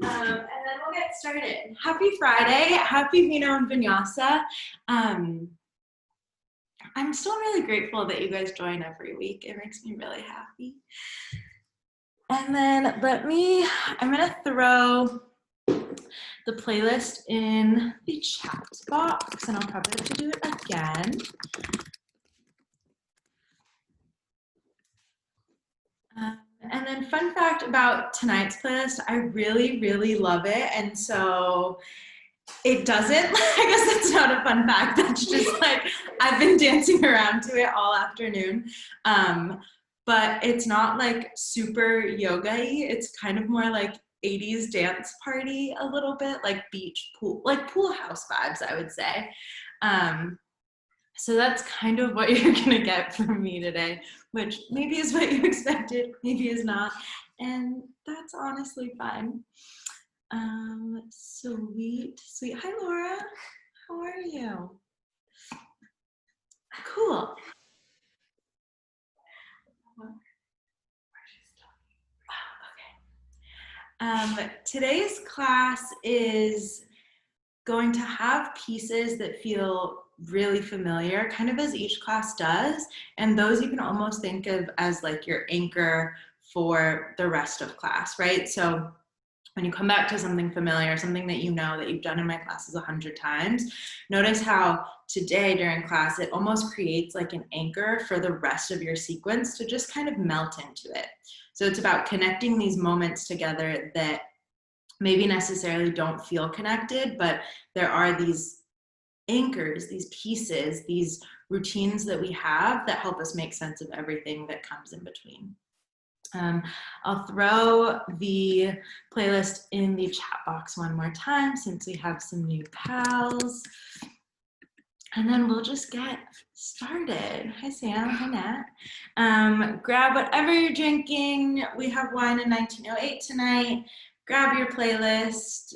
And then we'll get started. Happy Friday. Happy Vino and Vinyasa. I'm still really grateful that you guys join every week. It makes me really happy. And then I'm going to throw the playlist in the chat box, and I'll probably have to do it again. And then fun fact about tonight's playlist, I really, really love it. And so it doesn't, I guess that's not a fun fact. That's just like, I've been dancing around to it all afternoon. But it's not like super yoga-y. It's kind of more like 80s dance party a little bit, like beach pool, like pool house vibes, I would say. So that's kind of what you're gonna get from me today, which maybe is what you expected, maybe is not. And that's honestly fine. Sweet. Hi, Laura. How are you? Cool. Today's class is going to have pieces that feel really familiar, kind of as each class does, and those you can almost think of as like your anchor for the rest of class, right? So when you come back to something familiar, something that you know that you've done in my classes 100 times, notice how today during class, it almost creates like an anchor for the rest of your sequence to just kind of melt into it. So it's about connecting these moments together that maybe necessarily don't feel connected, but there are these anchors, these pieces, these routines that we have that help us make sense of everything that comes in between. I'll throw the playlist in the chat box one more time since we have some new pals. And then we'll just get started. Hi, Sam. Hi, Nat. Grab whatever you're drinking. We have wine in 1908 tonight. Grab your playlist.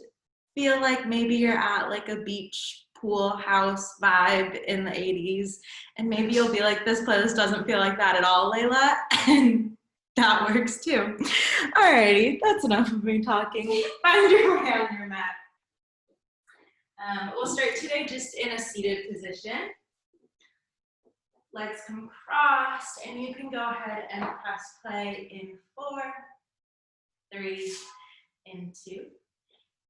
Feel like maybe you're at like a beach pool house vibe in the 80s. And maybe you'll be like, this playlist doesn't feel like that at all, Layla. And that works too. Alrighty, that's enough of me talking. Find your way on your mat. We'll start today just in a seated position. Legs come crossed, and you can go ahead and press play in 4, 3, in 2,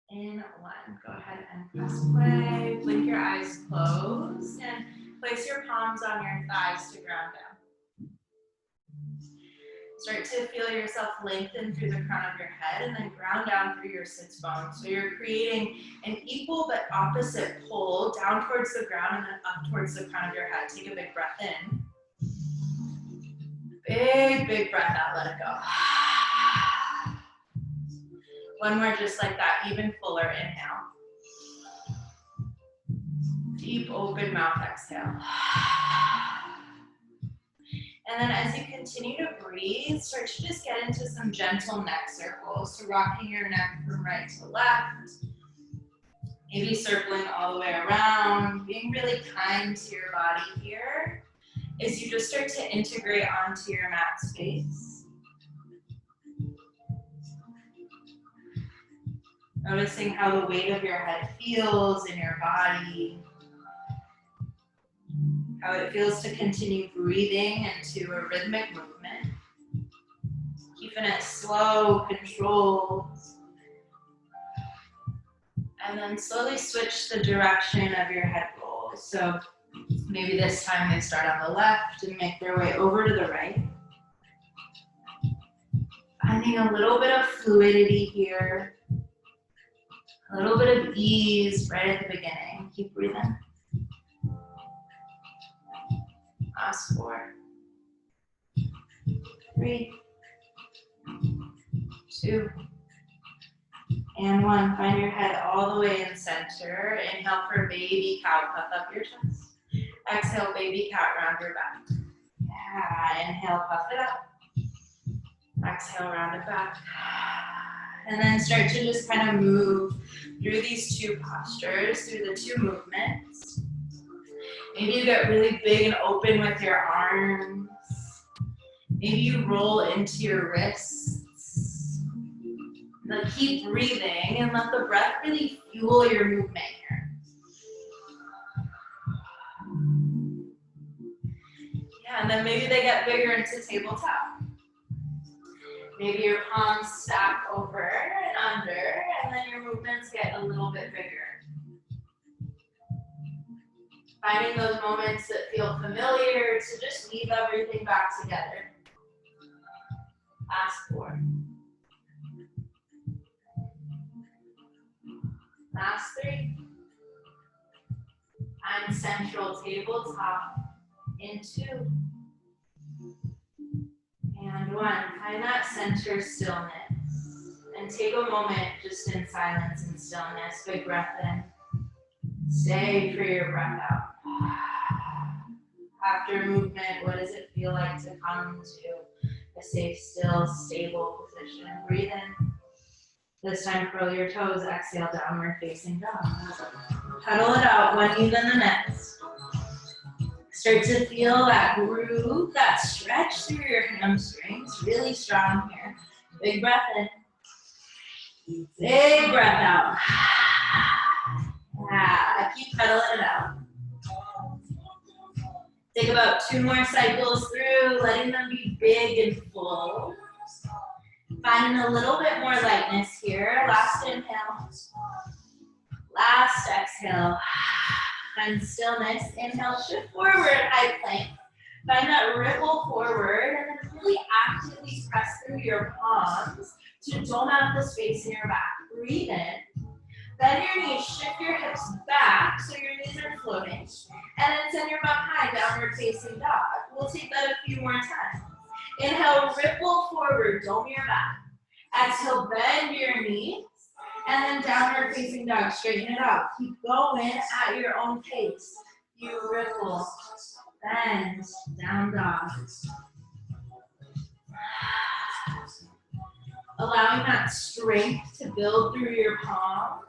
in 1. Go ahead and press play. Blink your eyes closed, and place your palms on your thighs to ground down. Start to feel yourself lengthen through the crown of your head and then ground down through your sits bones. So you're creating an equal but opposite pull down towards the ground and then up towards the crown of your head. Take a big breath in. Big breath out, let it go. One more just like that, even fuller inhale. Deep open mouth exhale. And then as you continue to breathe, start to just get into some gentle neck circles. So rocking your neck from right to left. Maybe circling all the way around. Being really kind to your body here as you just start to integrate onto your mat space. Noticing how the weight of your head feels in your body. How it feels to continue breathing into a rhythmic movement. Keeping it slow, controlled. And then slowly switch the direction of your head roll. So maybe this time they start on the left and make their way over to the right. Finding a little bit of fluidity here. A little bit of ease right at the beginning. Keep breathing. Last 4, 3, 2, and 1. Find your head all the way in center. Inhale for baby cow, puff up your chest. Exhale, baby cat, round your back. Yeah, inhale, puff it up. Exhale, round it back. And then start to just kind of move through these 2 postures, through the 2 movements. Maybe you get really big and open with your arms. Maybe you roll into your wrists. Then keep breathing and let the breath really fuel your movement here. Yeah, and then maybe they get bigger into tabletop. Maybe your palms stack over and under, and then your movements get a little bit bigger. Finding those moments that feel familiar to just weave everything back together. Last 4. Last 3. And central tabletop in 2. And 1. Find that center stillness. And take a moment just in silence and stillness. Big breath in. Stay for your breath out. After movement, what does it feel like to come to a safe, still, stable position? Breathe in. This time, curl your toes. Exhale, downward facing dog. Pedal it out, one knee then the next. Start to feel that groove, that stretch through your hamstrings. Really strong here. Big breath in. Big breath out. Yeah, keep pedaling it out. Take about 2 more cycles through, letting them be big and full. Finding a little bit more lightness here. Last inhale. Last exhale. Find stillness. Inhale, shift forward, high plank. Find that ripple forward, and then really actively press through your palms to dome out the space in your back. Breathe in. Bend your knees, shift your hips back so your knees are floating. And then send your butt high, downward facing dog. We'll take that a few more times. Inhale, ripple forward, dome your back. Exhale, bend your knees. And then downward facing dog, straighten it out. Keep going at your own pace. You ripple, bend, down dog. Allowing that strength to build through your palms.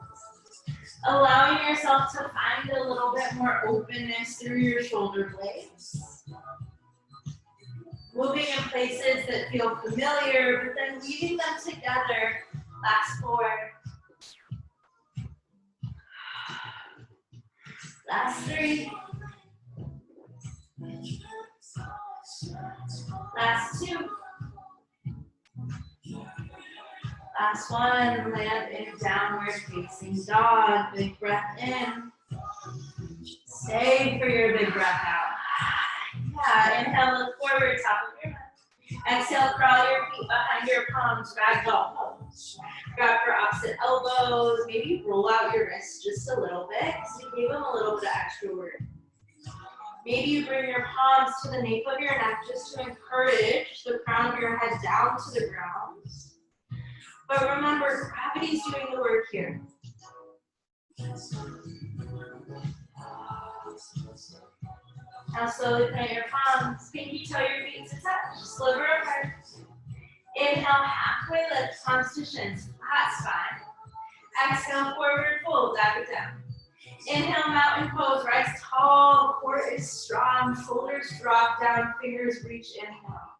Allowing yourself to find a little bit more openness through your shoulder blades. Moving in places that feel familiar, but then weaving them together. Last 4. Last 3. Last 2. Last 1, land in downward facing dog. Big breath in. Stay for your big breath out. Yeah, inhale, look forward, top of your mat. Exhale, crawl your feet behind your palms, ragdoll pose. Grab your opposite elbows, maybe roll out your wrists just a little bit, so you gave them a little bit of extra work. Maybe you bring your palms to the nape of your neck just to encourage the crown of your head down to the ground. But remember, gravity's doing the work here. Now slowly plant your palms, pinky toe your feet to touch, sliver apart. Inhale, halfway lift, palms to shins, flat spine. Exhale, forward fold, dive it down. Inhale, mountain pose, rise tall, core is strong, shoulders drop down, fingers reach, inhale.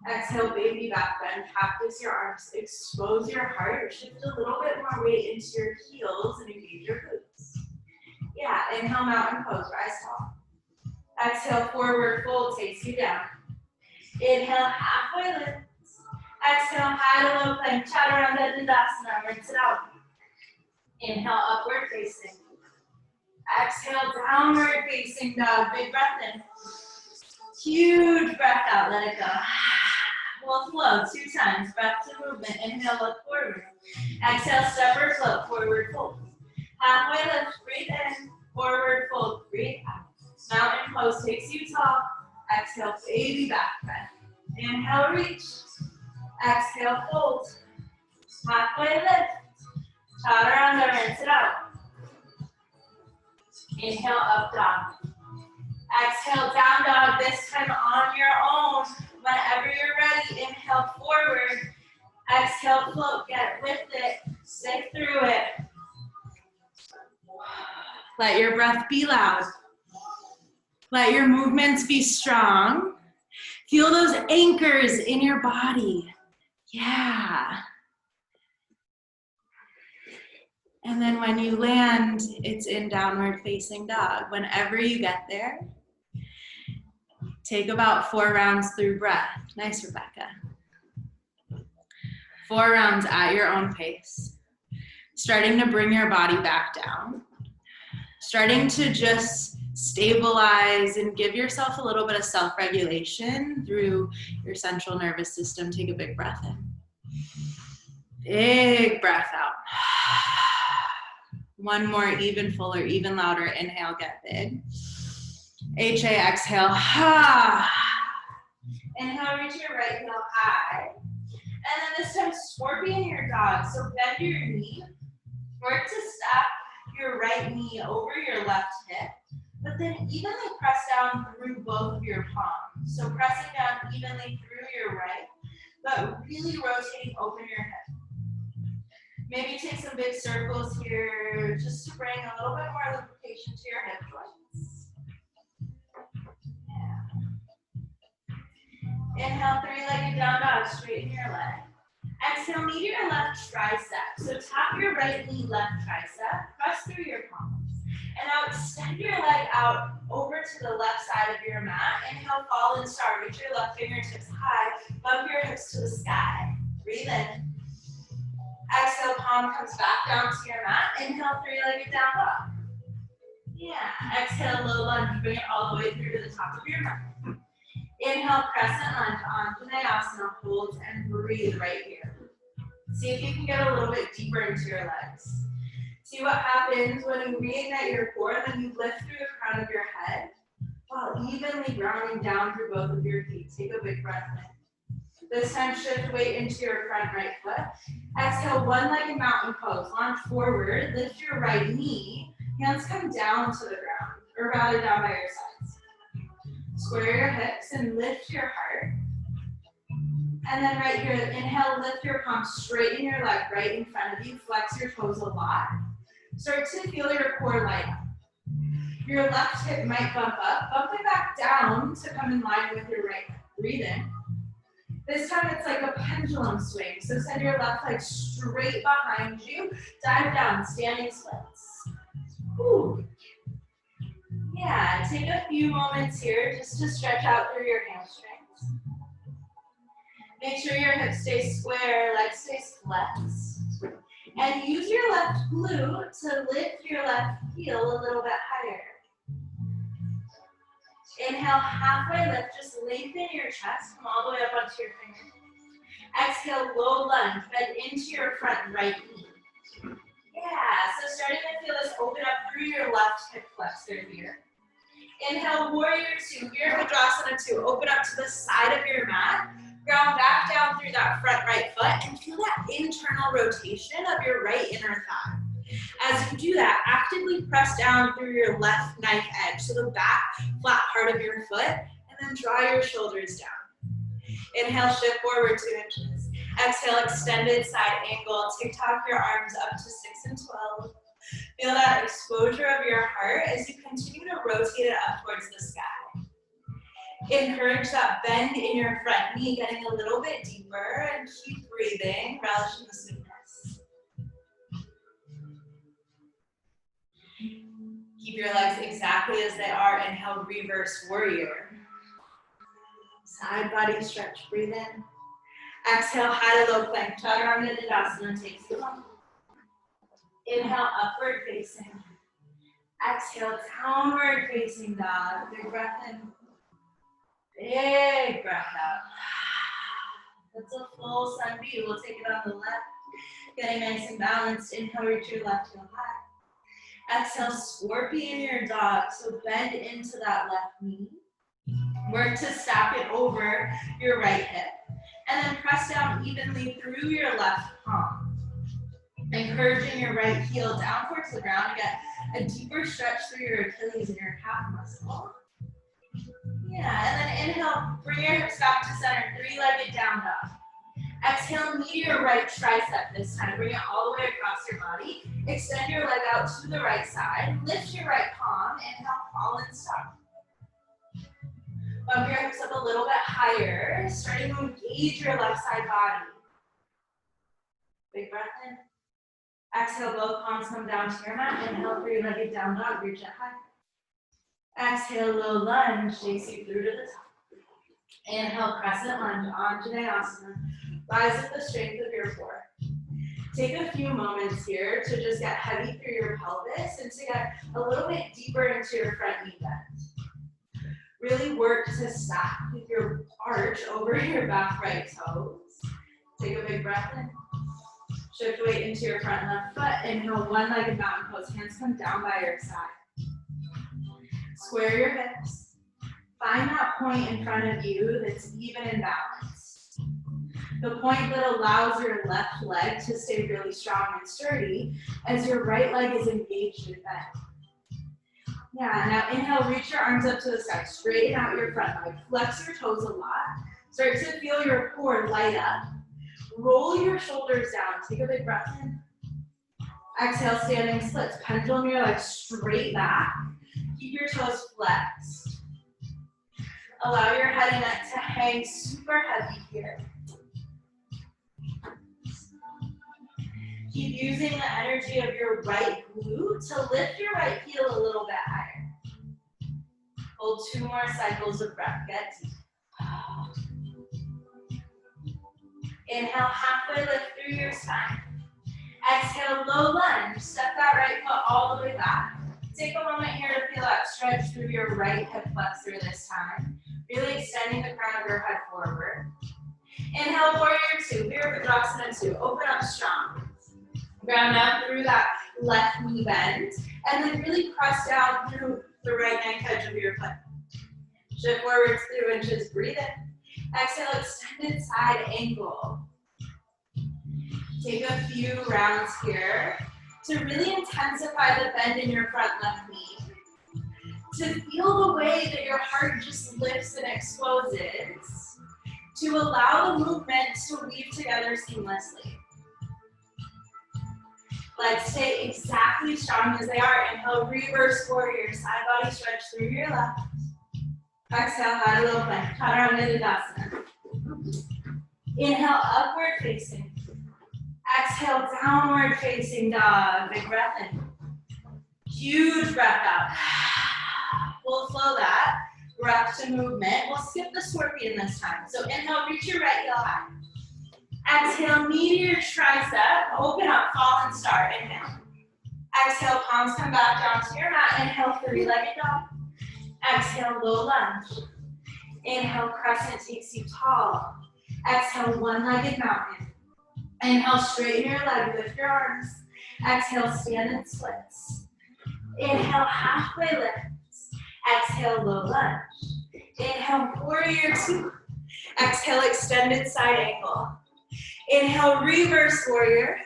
Exhale, baby back bend, practice your arms, expose your heart, shift a little bit more weight into your heels and engage your glutes. Yeah, inhale, mountain pose, rise tall. Exhale, forward fold, takes you down. Inhale, halfway lift. Exhale, high to low plank, chaturanga dandasana, rinse it out. Inhale, upward facing. Exhale, downward facing dog, big breath in. Huge breath out, let it go. We'll flow 2 times, breath to movement. Inhale, look forward. Exhale, step or float, forward fold. Halfway lift, breathe in, forward fold, breathe out. Mountain pose takes you tall. Exhale, baby back bend. Inhale, reach. Exhale, fold. Halfway lift. Chaturanga, rinse it out. Inhale, up dog. Exhale, down dog, this time on your own. Whenever you're ready, inhale forward. Exhale, float, get with it. Stick through it. Let your breath be loud. Let your movements be strong. Feel those anchors in your body. Yeah. And then when you land, it's in downward facing dog. Whenever you get there, take about 4 rounds through breath. Nice, Rebecca. 4 rounds at your own pace. Starting to bring your body back down. Starting to just stabilize and give yourself a little bit of self-regulation through your central nervous system. Take a big breath in. Big breath out. One more, even fuller, even louder. Inhale, get big. HA, exhale. Inhale, reach your right heel high. And then this time, scorpion your dog. So bend your knee. Work to stack your right knee over your left hip, but then evenly press down through both of your palms. So pressing down evenly through your right, but really rotating open your hip. Maybe take some big circles here just to bring a little bit more lubrication to your hip joints. Yeah. Inhale, 3-legged down dog, straighten your leg. Exhale, knee to your left tricep. So tap your right knee, left tricep, press through your palms. And now extend your leg out over to the left side of your mat. Inhale, fallen star, reach your left fingertips high, bump your hips to the sky. Breathe in. Exhale, palm comes back down to your mat. Inhale, 3-legged down dog. Yeah, exhale, low lunge, bring it all the way through to the top of your mat. Inhale, crescent lunge, Vinyasa, hold and breathe right here. See if you can get a little bit deeper into your legs. See what happens when you reignite your core, then you lift through the crown of your head while evenly grounding down through both of your feet. Take a big breath in. This time, shift weight into your front right foot. Exhale, 1-legged mountain pose. Launch forward, lift your right knee. Hands come down to the ground, or rather down by your sides. Square your hips and lift your heart. And then right here, inhale, lift your palms, straighten your leg right in front of you, flex your toes a lot. Start to feel your core light up. Your left hip might bump up, bump it back down to come in line with your right hip. Breathe in. This time it's like a pendulum swing, so send your left leg straight behind you, dive down, standing splits. Ooh. Yeah, take a few moments here just to stretch out through your hamstrings. Make sure your hips stay square, legs stay flexed. And use your left glute to lift your left heel a little bit higher. Inhale, halfway lift, just lengthen your chest, come all the way up onto your fingers. Exhale, low lunge, bend into your front right knee. Yeah, so starting to feel this open up through your left hip flexor here. Inhale, warrior 2, Virabhadrasana 2, open up to the side of your mat. Ground back down through that front right foot and feel that internal rotation of your right inner thigh. As you do that, actively press down through your left knife edge, so the back flat part of your foot, and then draw your shoulders down. Inhale, shift forward 2 inches. Exhale, extended side angle. TikTok your arms up to 6 and 12. Feel that exposure of your heart as you continue to rotate it up towards the sky. Encourage that bend in your front knee, getting a little bit deeper, and keep breathing, relishing the sweetness. Keep your legs exactly as they are. Inhale, reverse warrior. Side body stretch, breathe in. Exhale, high to low plank, chaturanga dandasana takes you home. Inhale, upward facing. Exhale, downward facing dog. Big breath in. Big breath out. That's a full sun view. We'll take it on the left. Getting nice and balanced. Inhale, reach your left heel high. Exhale, scorpion your dog. So bend into that left knee. Work to stack it over your right hip. And then press down evenly through your left palm. Encouraging your right heel down towards the ground to get a deeper stretch through your Achilles and your calf muscle. Yeah, and then inhale, bring your hips back to center, 3-legged down dog. Exhale, knee to your right tricep this time. Bring it all the way across your body. Extend your leg out to the right side. Lift your right palm. Inhale, fallen star. Bump your hips up a little bit higher, starting to engage your left side body. Big breath in. Exhale, both palms come down to your mat. Inhale, three-legged down dog, reach it high. Exhale, low lunge, takes you through to the top. Inhale, crescent lunge, Anjaneyasana. Rise with the strength of your core. Take a few moments here to just get heavy through your pelvis and to get a little bit deeper into your front knee bend. Really work to stack with your arch over your back right toes. Take a big breath in. Shift weight into your front left foot. Inhale, one-legged mountain pose. Hands come down by your side. Square your hips. Find that point in front of you that's even in balance. The point that allows your left leg to stay really strong and sturdy as your right leg is engaged in bend. Yeah, now inhale, reach your arms up to the sky. Straighten out your front leg. Flex your toes a lot. Start to feel your core light up. Roll your shoulders down. Take a big breath in. Exhale, standing splits. Pendulum your legs straight back. Keep your toes flexed. Allow your head and neck to hang super heavy here. Keep using the energy of your right glute to lift your right heel a little bit higher. Hold 2 more cycles of breath. Get deep. Inhale, halfway lift through your spine. Exhale, low lunge. Step that right foot all the way back. Take a moment here to feel that stretch through your right hip flexor this time. Really extending the crown of your head forward. Inhale, warrior 2, Virabhadrasana 2. Open up strong. Ground down through that left knee bend. And then really press down through the right neck edge of your foot. Shift forward 2 inches, breathe in. Exhale, extended side angle. Take a few rounds here to really intensify the bend in your front left knee. To feel the way that your heart just lifts and exposes. To allow the movements to weave together seamlessly. Legs stay exactly strong as they are. Inhale, reverse warrior, side body stretch through your left. Exhale, high low plank, chaturanga dandasana. Inhale, upward facing. Exhale, downward facing dog. Big breath in. Huge breath out. We'll flow that breath to movement. We'll skip the scorpion this time. So inhale, reach your right heel high. Exhale, knee to your tricep. Open up, fallen star. Inhale. Exhale, palms come back down to your mat. Inhale, three-legged dog. Exhale, low lunge. Inhale, crescent takes you tall. Exhale, one-legged mountain. Inhale, straighten your leg, lift your arms. Exhale, stand and splits. Inhale, halfway lifts. Exhale, low lunge. Inhale, warrior 2. Exhale, extended side angle. Inhale, reverse warrior.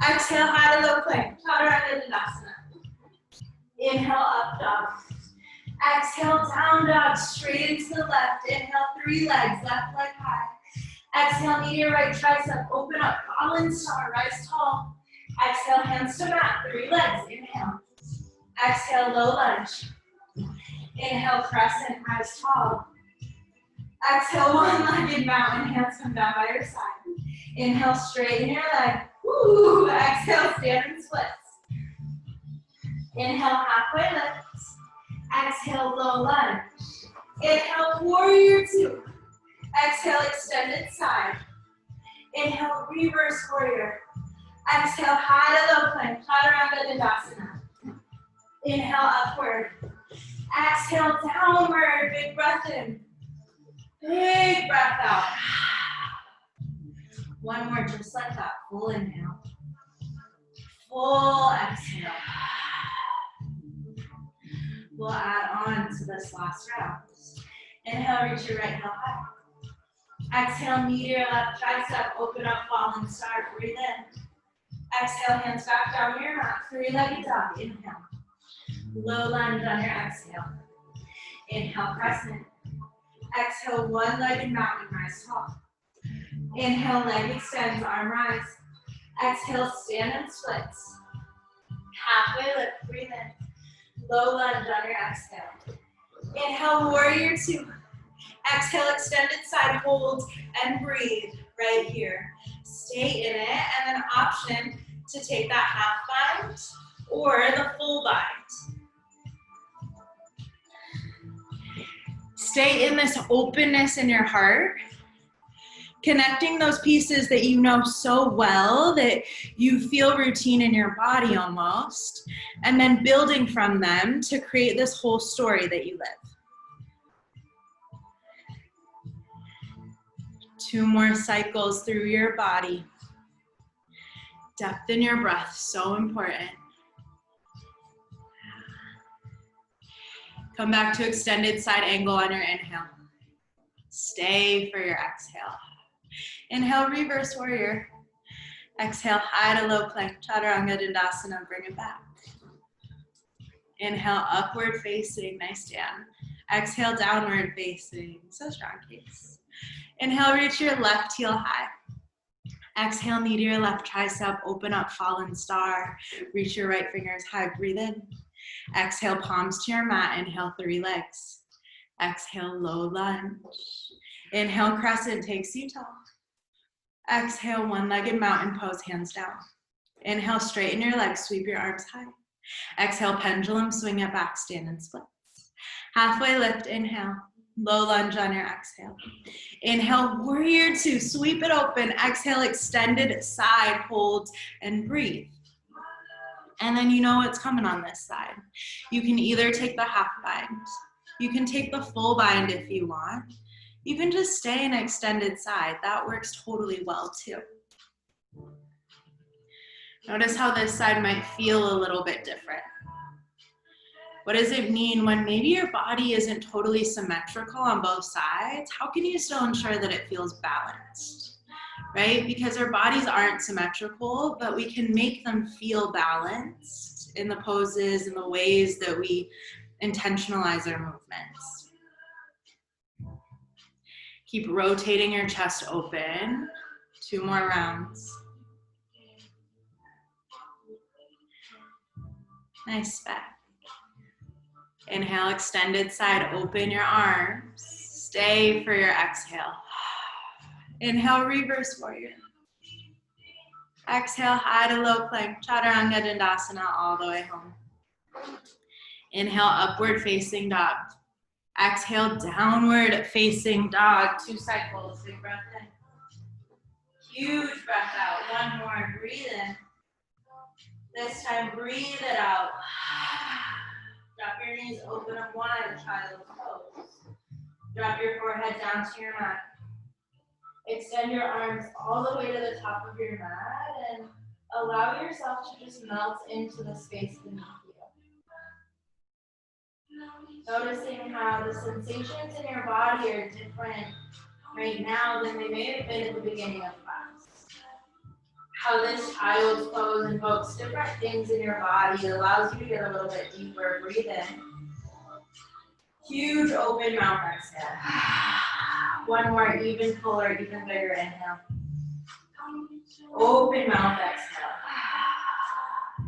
Exhale, high to low plank, chaturanga dandasana. Inhale, up dog. Exhale, down dog, straight into the left. Inhale, 3 legs, left leg high. Exhale, knee to your right tricep, open up, fallen star, rise tall. Exhale, hands to mat, 3 legs, inhale. Exhale, low lunge. Inhale, crescent, rise tall. Exhale, one-legged mountain, hands come down by your side. Inhale, straighten your leg. Woo! Exhale, stand and splits. Inhale, halfway lifts. Exhale, low lunge. Inhale, warrior 2. Exhale, extended side. Inhale, reverse warrior. Exhale, high to low plank, chaturanga dandasana. Inhale, upward. Exhale, downward, big breath in. Big breath out. One more, just like that. Full inhale. Full exhale. We'll add on to this last round. Inhale, reach your right heel high. Exhale, knee to your left tricep, open up, fallen star, breathe in. Exhale, hands back down to your mat, 3-legged dog, inhale. Low lunge on your exhale. Inhale, crescent. Exhale, one-legged mountain, rise tall. Inhale, leg extends, arm rise. Exhale, stand and splits. Halfway lift, breathe in. Low lunge on your exhale. Inhale, warrior 2. Exhale, extended side, hold and breathe right here. Stay in it, and then option to take that half bind or the full bind. Stay in this openness in your heart, connecting those pieces that you know so well that you feel routine in your body almost, and then building from them to create this whole story that you live. 2 more cycles through your body. Depth in your breath, so important. Come back to extended side angle on your inhale. Stay for your exhale. Inhale, reverse warrior. Exhale, high to low plank, chaturanga dandasana, bring it back. Inhale, upward facing, nice stand. Exhale, downward facing, so strong case. Inhale, reach your left heel high. Exhale, knee to your left tricep, open up, fallen star. Reach your right fingers high, breathe in. Exhale, palms to your mat, inhale, 3 legs. Exhale, low lunge. Inhale, crescent takes you tall. Exhale, one-legged mountain pose, hands down. Inhale, straighten your legs, sweep your arms high. Exhale, pendulum, swing it back, stand and split. Halfway lift, inhale. Low lunge on your exhale. Inhale, warrior 2, sweep it open. Exhale, extended side, hold and breathe. And then you know what's coming on this side. You can either take the half bind. You can take the full bind if you want. You can just stay in extended side. That works totally well too. Notice how this side might feel a little bit different. What does it mean when maybe your body isn't totally symmetrical on both sides? How can you still ensure that it feels balanced, right? Because our bodies aren't symmetrical, but we can make them feel balanced in the poses and the ways that we intentionalize our movements. Keep rotating your chest open. 2 more rounds. Nice back. Inhale, extended side, open your arms. Stay for your exhale. Inhale, reverse warrior. Exhale, high to low plank, chaturanga dandasana, all the way home. Inhale, upward facing dog. Exhale, downward facing dog. 2 cycles, big breath in. Huge breath out, 1 more, breathe in. This time, breathe it out. Drop your knees, open up wide, child's pose. Drop your forehead down to your mat. Extend your arms all the way to the top of your mat and allow yourself to just melt into the space beneath you. Noticing how the sensations in your body are different right now than they may have been at the beginning of class. How this child's pose invokes different things in your body. It allows you to get a little bit deeper. Breathe in. Huge open mouth exhale. 1 more, even fuller, even bigger inhale. Open mouth exhale.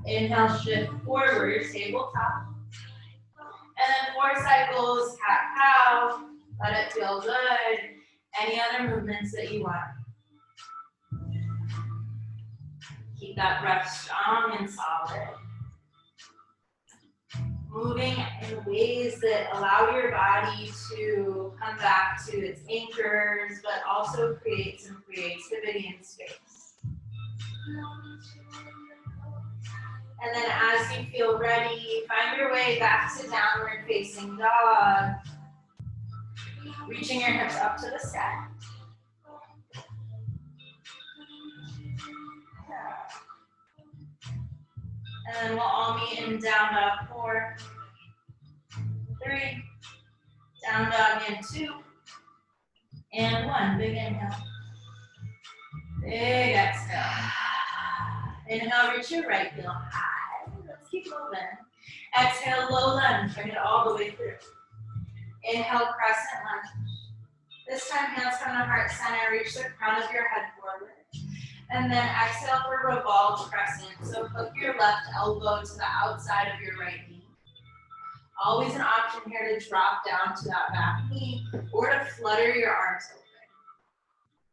Inhale, shift forward, tabletop. And then 4 cycles, cat-cow. Let it feel good. Any other movements that you want. Keep that breath strong and solid. Moving in ways that allow your body to come back to its anchors, but also create some creativity and space. And then as you feel ready, find your way back to downward facing dog. Reaching your hips up to the sky. And then we'll all meet in down dog 4, 3, down dog in 2, and 1. Big inhale. Big exhale. Inhale, reach your right heel high. Let's keep moving. Exhale, low lunge. Bring it all the way through. Inhale, crescent lunge. This time, hands come to heart center. Reach the crown of your head forward. And then exhale for revolved crescent. So hook your left elbow to the outside of your right knee. Always an option here to drop down to that back knee or to flutter your arms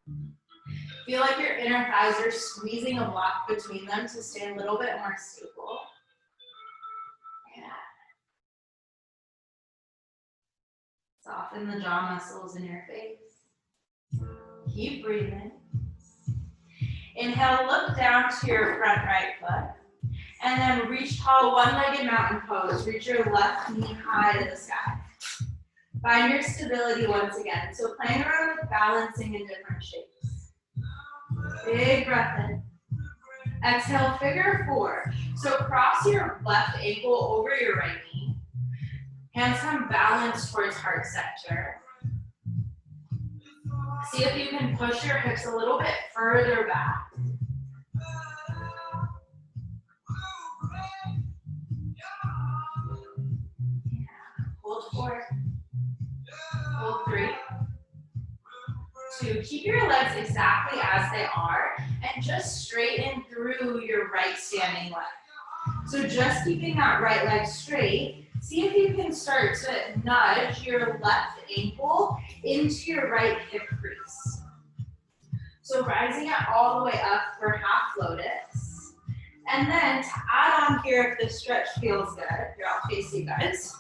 open. Feel like your inner thighs are squeezing a block between them to stay a little bit more stable. Yeah. Soften the jaw muscles in your face. Keep breathing. Inhale, look down to your front right foot. And then reach tall, one-legged mountain pose. Reach your left knee high to the sky. Find your stability once again. So playing around with balancing in different shapes. Big breath in. Exhale, figure four. So cross your left ankle over your right knee. Hands come balanced towards heart center. See if you can push your hips a little bit further back. Hold 4. Hold 3. 2. Keep your legs exactly as they are and just straighten through your right standing leg. So just keeping that right leg straight, see if you can start to nudge your left ankle into your right hip crease. So rising it all the way up for half lotus. And then to add on here, if this stretch feels good, here I'll face you guys.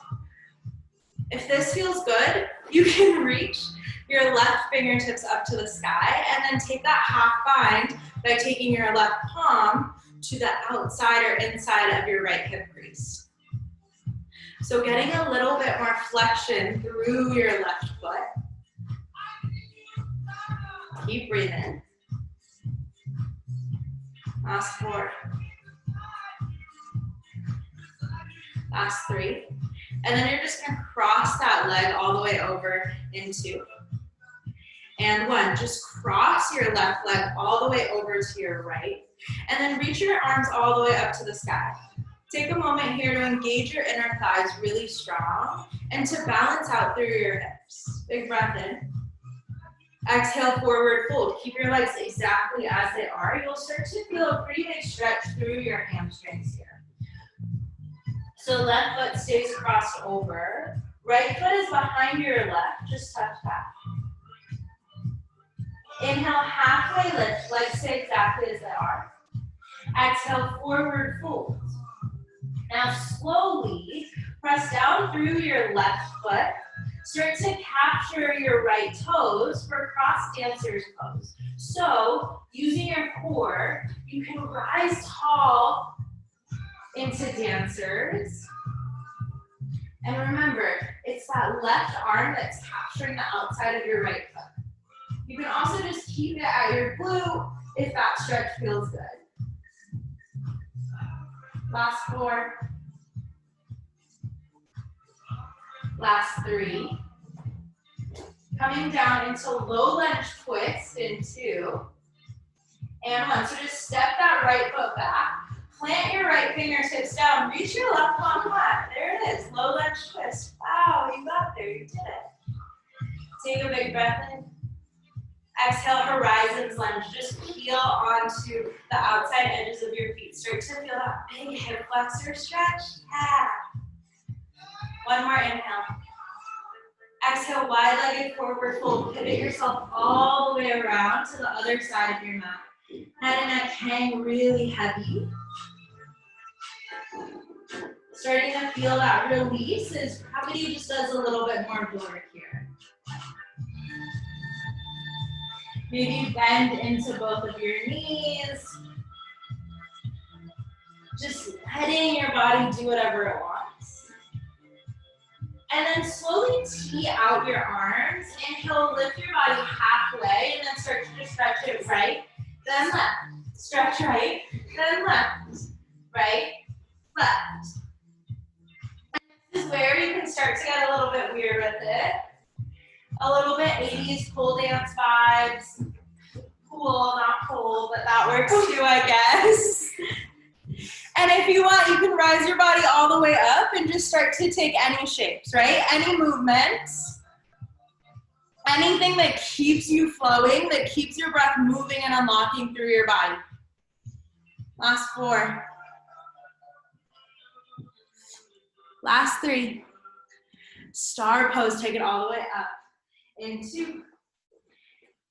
If this feels good, you can reach your left fingertips up to the sky and then take that half bind by taking your left palm to the outside or inside of your right hip crease. So getting a little bit more flexion through your left foot. Keep breathing. Last 4. Last 3. And then you're just gonna cross that leg all the way over in 2. And 1, just cross your left leg all the way over to your right. And then reach your arms all the way up to the sky. Take a moment here to engage your inner thighs really strong and to balance out through your hips. Big breath in. Exhale, forward fold. Keep your legs exactly as they are. You'll start to feel a pretty big stretch through your hamstrings here. So left foot stays crossed over. Right foot is behind your left. Just touch that. Inhale, halfway lift. Legs stay exactly as they are. Exhale, forward fold. Now slowly press down through your left foot. Start to capture your right toes for cross dancer's pose. So using your core, you can rise tall into dancers. And remember, it's that left arm that's capturing the outside of your right foot. You can also just keep it at your glute if that stretch feels good. Last 4. Last 3. Coming down into low lunge twist in 2. And 1. So just step that right foot back. Plant your right fingertips down. Reach your left palm flat. There it is. Low lunge twist. Wow, you got there. You did it. Take a big breath in. Exhale, horizons lunge. Just peel onto the outside edges of your feet. Start to feel that big hip flexor stretch. Yeah. 1 more inhale. Exhale, wide-legged forward fold. Pivot yourself all the way around to the other side of your mat. Head and neck hang really heavy. Starting to feel that release as gravity just does a little bit more work here. Maybe bend into both of your knees. Just letting your body do whatever it wants. And then slowly tee out your arms. Inhale, lift your body halfway, and then start to just stretch it right, then left. Stretch right, then left. Right, left. And this is where you can start to get a little bit weird with it. A little bit 80s pole dance vibes. Cool, not cool, but that works too, I guess. And if you want, you can rise your body all the way up and just start to take any shapes, right? Any movements. Anything that keeps you flowing, that keeps your breath moving and unlocking through your body. Last 4. Last 3. Star pose, take it all the way up. In 2.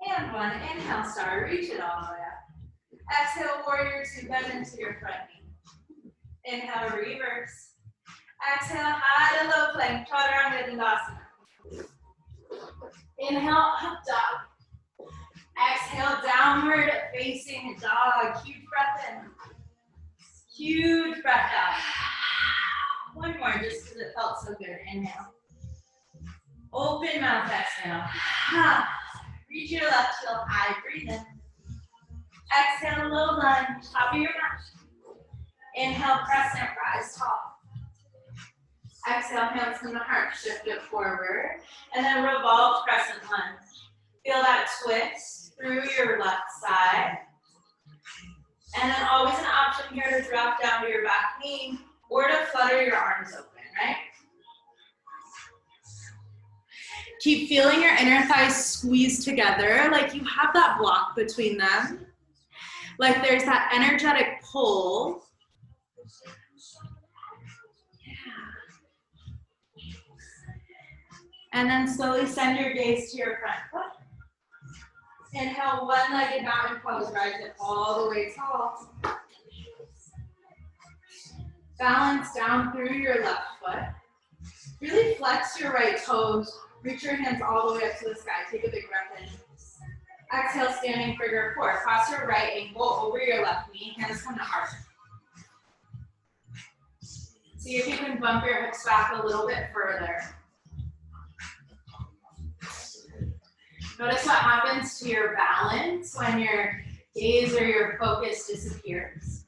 And one. Inhale, star. Reach it all the way up. Exhale, warrior two. Bend into your front knee. Inhale, reverse. Exhale, high to low plank. Chaturanga Dandasana. Inhale, up dog. Exhale, downward facing dog. Huge breath in. Huge breath out. One more, just because it felt so good. Inhale. Open mouth, exhale. Reach your left heel high. Breathe in. Exhale, low lunge. Top of your mat. Inhale, crescent, rise tall. Exhale, hands come to heart. Shift it forward. And then revolve crescent lunge. Feel that twist through your left side. And then always an option here to drop down to your back knee or to flutter your arms open, right? Keep feeling your inner thighs squeeze together, like you have that block between them. Like there's that energetic pull. Yeah. And then slowly send your gaze to your front foot. Inhale, one-legged mountain pose, rise it all the way tall. Balance down through your left foot. Really flex your right toes. Reach your hands all the way up to the sky. Take a big breath in. Exhale, standing figure four. Cross your right ankle over your left knee. Hands come to heart. See if you can bump your hips back a little bit further. Notice what happens to your balance when your gaze or your focus disappears.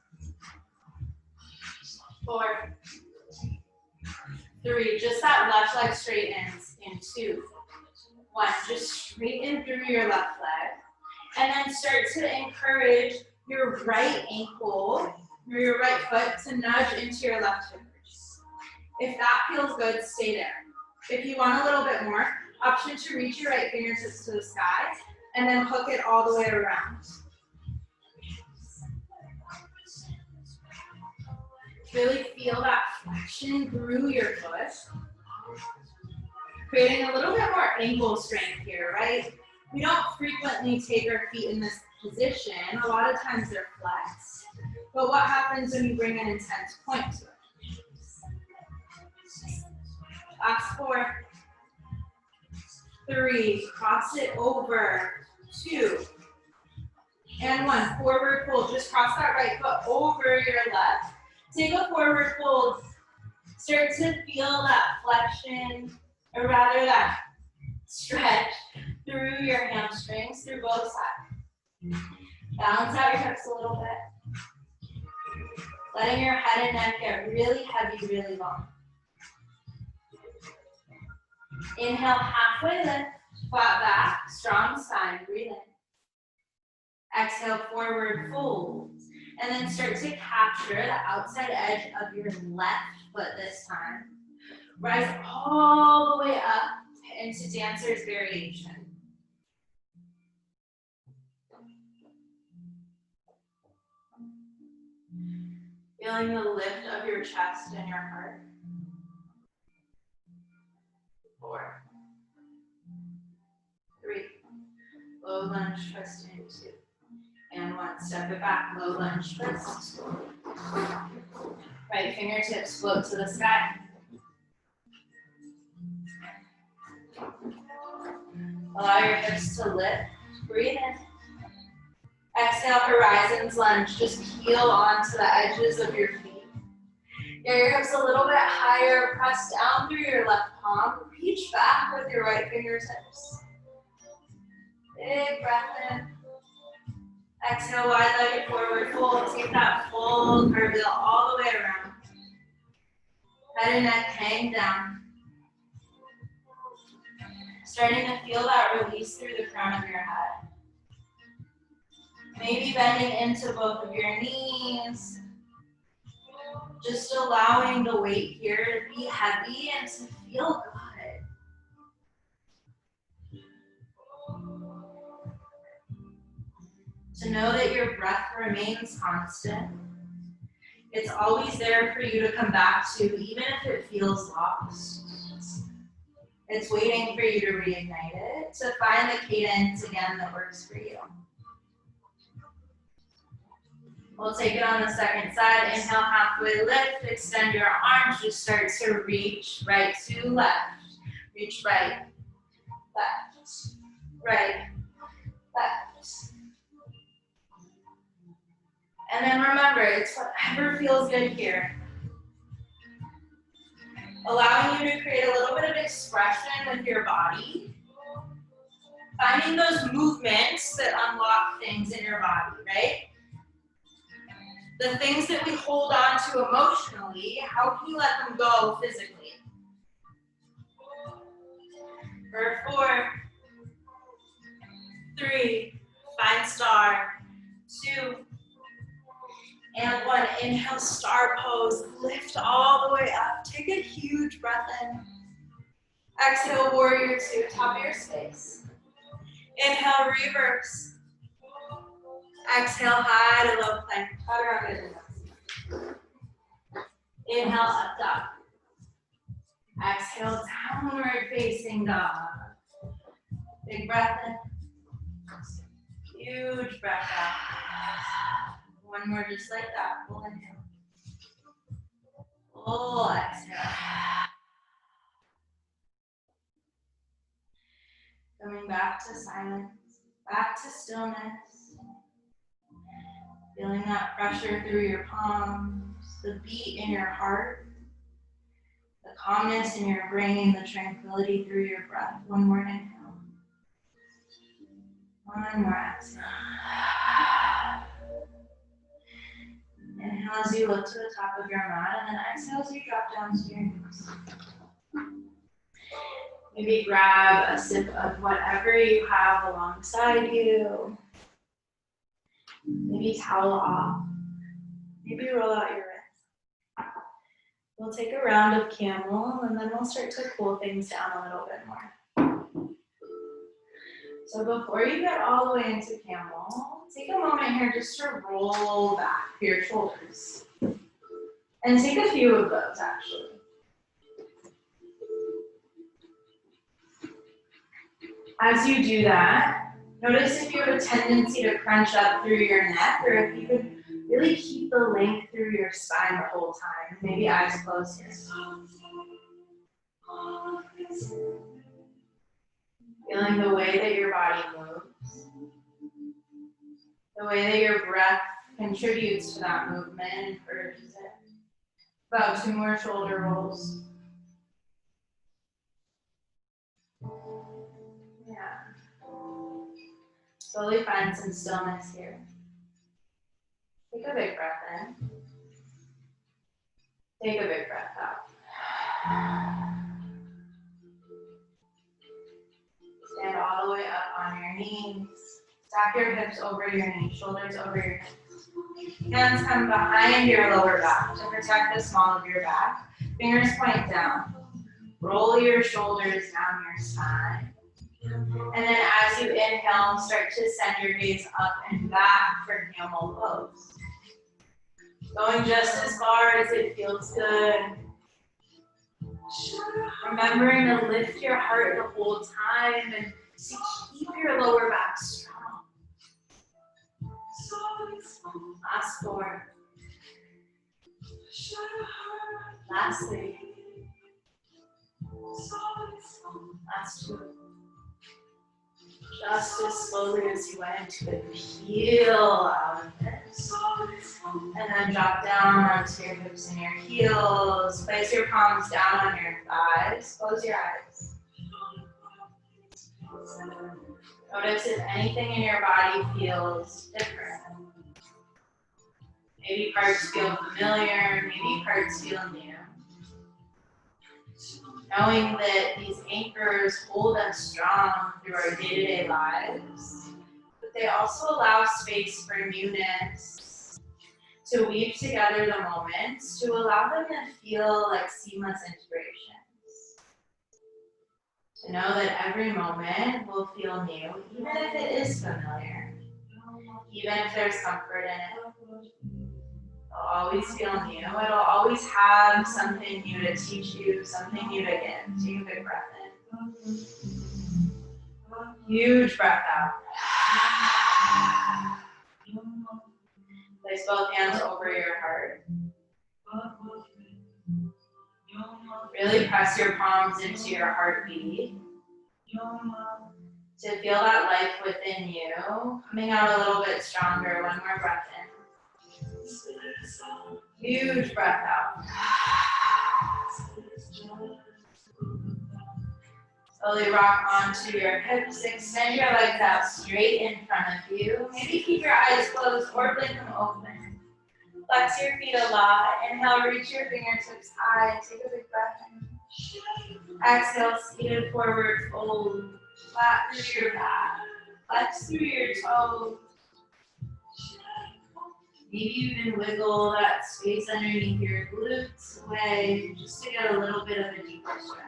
4, 3, just that left leg straightens in 2, 1, just straighten through your left leg. And then start to encourage your right ankle or your right foot to nudge into your left hip. If that feels good, stay there. If you want a little bit more, option to reach your right fingertips to the sky and then hook it all the way around. Really feel that flexion through your foot. Creating a little bit more ankle strength here, right? We don't frequently take our feet in this position. A lot of times they're flexed. But what happens when you bring an intense point to it? Last 4, 3, cross it over, 2, and 1. Forward fold, just cross that right foot over your left. Take a forward fold. Start to feel that flexion, or rather that stretch through your hamstrings, through both sides. Balance out your hips a little bit. Letting your head and neck get really heavy, really long. Inhale, halfway lift, flat back, strong spine, breathe in. Exhale, forward fold. And then start to capture the outside edge of your left foot this time. Rise all the way up into dancer's variation. Feeling the lift of your chest and your heart. 4, 3, low lunge, twist in 2, and 1. Step it back, low lunge, twist. Right fingertips float to the sky. Allow your hips to lift, breathe in. Exhale, horizons lunge, just peel onto the edges of your feet. Get your hips a little bit higher, press down through your left palm, reach back with your right fingertips. Big breath in. Exhale, wide-legged forward fold. Take that full cartwheel all the way around. Head and neck hang down. Starting to feel that release through the crown of your head. Maybe bending into both of your knees. Just allowing the weight here to be heavy and to feel good. To know that your breath remains constant. It's always there for you to come back to, even if it feels lost. It's waiting for you to reignite it, to find the cadence again that works for you. We'll take it on the second side. Inhale, halfway lift, extend your arms, just start to reach right to left. Reach right, left, right, left. And then remember, it's whatever feels good here. Allowing you to create a little bit of expression with your body. Finding those movements that unlock things in your body, right? The things that we hold on to emotionally, how can you let them go physically? For 4, 3, find star, 2, and 1. Inhale, star pose, lift all the way up. Take a huge breath in. Exhale, warrior 2, top of your space. Inhale, reverse. Exhale, high to low plank. Inhale, up dog. Exhale, downward facing dog. Big breath in. Huge breath out. One more just like that. Full inhale. Full exhale. Coming back to silence. Back to stillness. Feeling that pressure through your palms. The beat in your heart. The calmness in your brain. The tranquility through your breath. One more inhale. One more exhale. Inhale as you look to the top of your mat, and then exhale as you drop down to your knees. Maybe grab a sip of whatever you have alongside you. Maybe towel off. Maybe roll out your wrist. We'll take a round of camel, and then we'll start to cool things down a little bit more. So before you get all the way into camel, take a moment here just to roll back your shoulders. And take a few of those, actually. As you do that, notice if you have a tendency to crunch up through your neck, or if you could really keep the length through your spine the whole time. Maybe eyes closed here. Feeling the way that your body moves. The way that your breath contributes to that movement and encourages it. About 2 more shoulder rolls. Yeah. Slowly find some stillness here. Take a big breath in. Take a big breath out. Stand all the way up on your knees. Stack your hips over your knees, shoulders over your hips. Hands come behind your lower back to protect the small of your back. Fingers point down. Roll your shoulders down your spine. And then as you inhale, start to send your gaze up and back for camel pose. Going just as far as it feels good. Remembering to lift your heart the whole time and to keep your lower back strong. Last 4. Last 3. Last 2. Just as slowly as you went into it, peel out of it. And then drop down onto your hips and your heels. Place your palms down on your thighs. Close your eyes. Notice if anything in your body feels different. Maybe parts feel familiar, maybe parts feel new. Knowing that these anchors hold us strong through our day-to-day lives, but they also allow space for newness, to weave together the moments, to allow them to feel like seamless integrations. To know that every moment will feel new, even if it is familiar, even if there's comfort in it. It'll always feel new. It'll always have something new to teach you, something new to give. Take a big breath Huge breath out. Place both hands over your heart. Really press your palms into your heartbeat to feel that life within you coming out a little bit stronger. One more breath in. Huge breath out. Slowly rock onto your hips. Extend your legs out straight in front of you. Maybe keep your eyes closed or blink them open. Flex your feet a lot. Inhale, reach your fingertips high. Take a big breath in. Exhale, seated forward fold. Flat through your back. Flex through your toes. Maybe even wiggle that space underneath your glutes away just to get a little bit of a deeper stretch.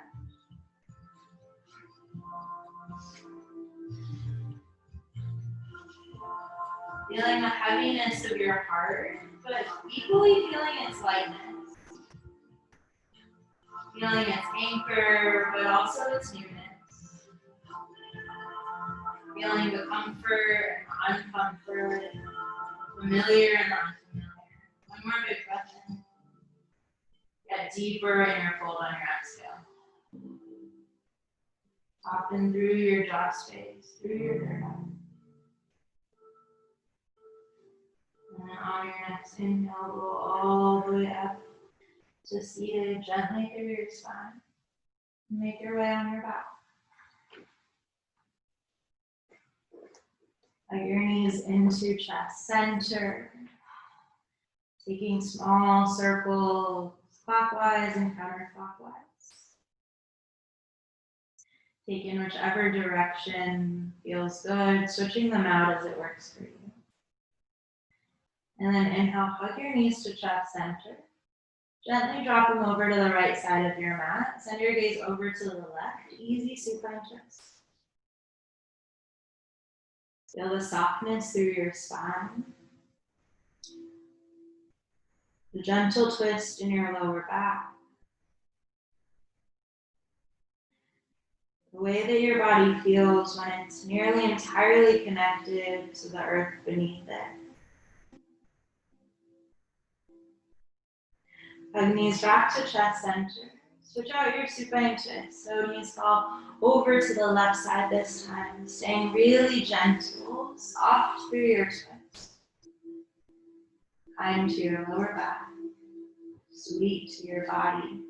Feeling the heaviness of your heart, but equally feeling its lightness. Feeling its anchor, but also its newness. Feeling the comfort and uncomfort, familiar and unfamiliar. One more big breath in. Get deeper in your fold on your exhale. Soften through your jaw space, through your third eye. And then on your next inhale, go all the way up to seated gently through your spine. Make your way on your back. Hug your knees into chest center. Taking small circles clockwise and counterclockwise. Take in whichever direction feels good, switching them out as it works for you. And then inhale, hug your knees to chest center. Gently drop them over to the right side of your mat. Send your gaze over to the left. Easy supine twist. Feel the softness through your spine. The gentle twist in your lower back. The way that your body feels when it's nearly entirely connected to the earth beneath it. Hug knees back to chest center. Switch out your supine twist. So knees fall over to the left side this time. Staying really gentle, soft through your twist. Kind to your lower back. Sweet to your body.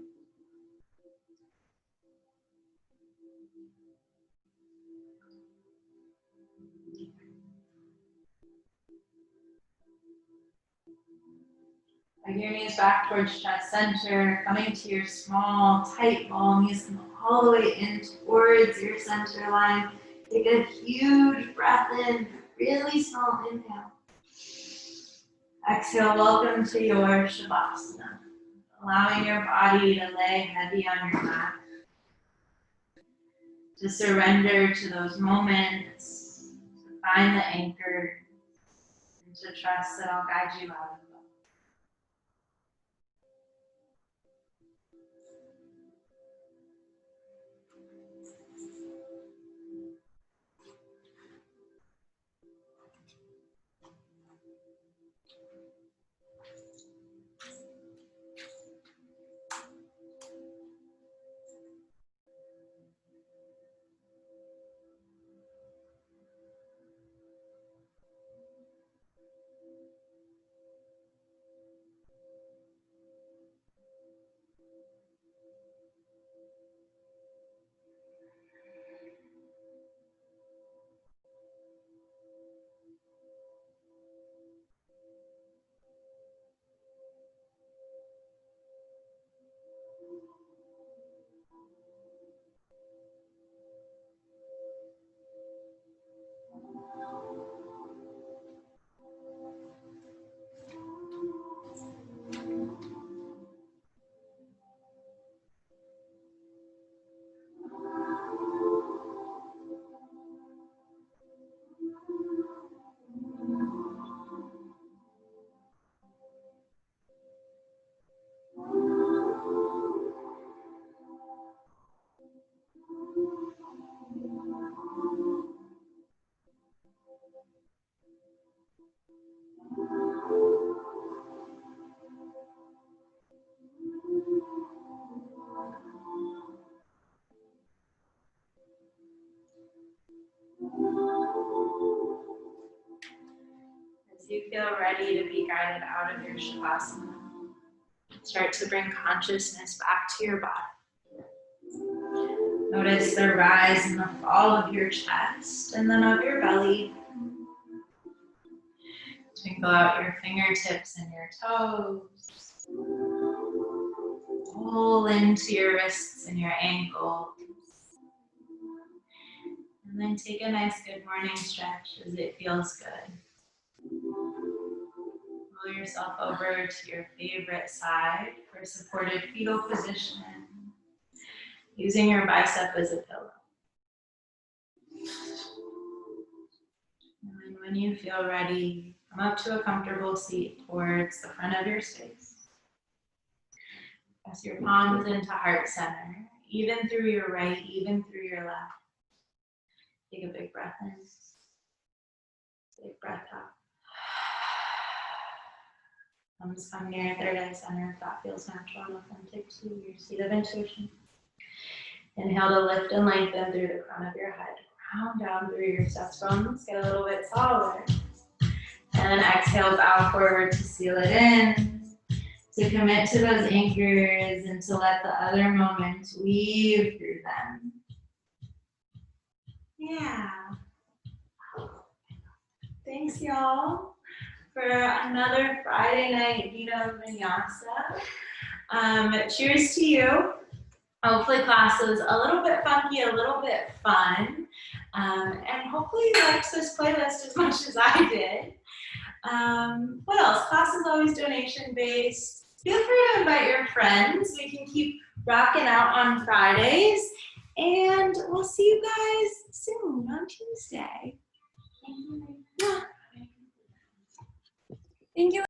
Hug your knees back towards chest center, coming to your small, tight ball. Knees come all the way in towards your center line. Take a huge breath in, really small inhale. Exhale, welcome to your Shavasana. Allowing your body to lay heavy on your mat. To surrender to those moments, to find the anchor, and to trust that I'll guide you out of them. you feel ready to be guided out of your shavasana, start to bring consciousness back to your body. Notice the rise and the fall of your chest and then of your belly. Twinkle out your fingertips and your toes. Pull into your wrists and your ankles. And then take a nice good morning stretch as it feels good. Roll yourself over to your favorite side for supported fetal position, using your bicep as a pillow. And when you feel ready, come up to a comfortable seat towards the front of your space. Press your palms into heart center, even through your right, even through your left. Take a big breath in, big breath out. Thumbs come near third eye center if that feels natural and authentic to your seat of intuition. Inhale to lift and lengthen through the crown of your head. Ground down through your chest bones, get a little bit taller. And exhale, bow forward to seal it in. To commit to those anchors and to let the other moments weave through them. Yeah. Thanks, y'all, for another Friday night Vino Vinyasa. Cheers to you. Hopefully class was a little bit funky, a little bit fun. And hopefully you liked this playlist as much as I did. What else? Class is always donation-based. Feel free to invite your friends. We can keep rocking out on Fridays. And we'll see you guys soon on Tuesday. Thank you.